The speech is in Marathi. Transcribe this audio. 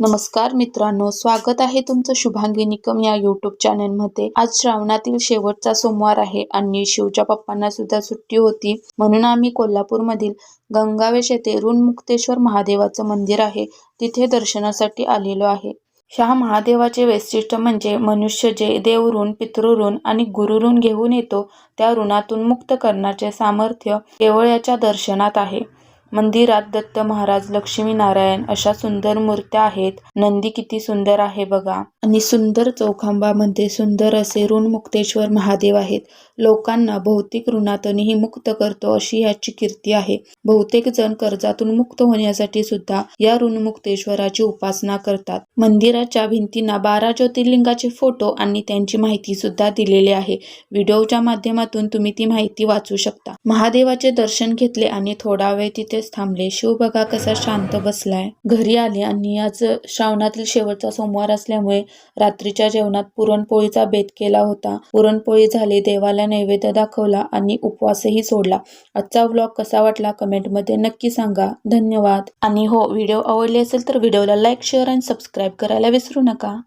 नमस्कार मित्रांनो, स्वागत आहे तुमचं शुभांगी निकम या यूट्यूब चॅनलमध्ये। आज श्रावणातील शेवटचा सोमवार आहे आणि शिवच्या पप्पांना सुद्धा सुट्टी होती, म्हणून आम्ही कोल्हापूरमधील गंगावेश येथे ऋणमुक्तेश्वर महादेवाचं मंदिर आहे तिथे दर्शनासाठी आलेलो आहे। ह्या महादेवाचे वैशिष्ट्य म्हणजे मनुष्य जे देवऋण, पितृऋण आणि गुरुऋण घेऊन येतो त्या ऋणातून मुक्त करण्याचे सामर्थ्य केवळ याच्या दर्शनात आहे। मंदिरात दत्त महाराज, लक्ष्मी नारायण अशा सुंदर मूर्त्या आहेत। नंदी किती सुंदर आहे बघा, आणि सुंदर चौखांबामध्ये सुंदर असे ऋणमुक्तेश्वर महादेव आहेत। लोकांना भौतिक ऋणातूनही मुक्त करतो अशी याची कीर्ती आहे। बहुतेक जण कर्जातून मुक्त होण्यासाठी सुद्धा या ऋणमुक्तेश्वराची उपासना करतात। मंदिराच्या भिंतींना 12 ज्योतिर्लिंगाचे फोटो आणि त्यांची माहिती सुद्धा दिलेली आहे। व्हिडिओच्या माध्यमातून तुम्ही ती माहिती वाचू शकता। महादेवाचे दर्शन घेतले आणि थोडा वेळ तिथेच थांबले। शिव बघा कसा शांत बसलाय। घरी आले आणि आज श्रावणातील शेवटचा सोमवार असल्यामुळे रात्रीच्या जेवणात पुरणपोळीचा बेत केला होता। पुरणपोळी झाली, देवाला नैवेद्य दाखवला आणि उपवासही सोडला। आजचा व्लॉग कसा वाटला कमेंटमध्ये नक्की सांगा। धन्यवाद। आणि हो, व्हिडिओ आवडले असेल तर व्हिडिओला लाईक, शेअर आणि सबस्क्राईब करायला विसरू नका।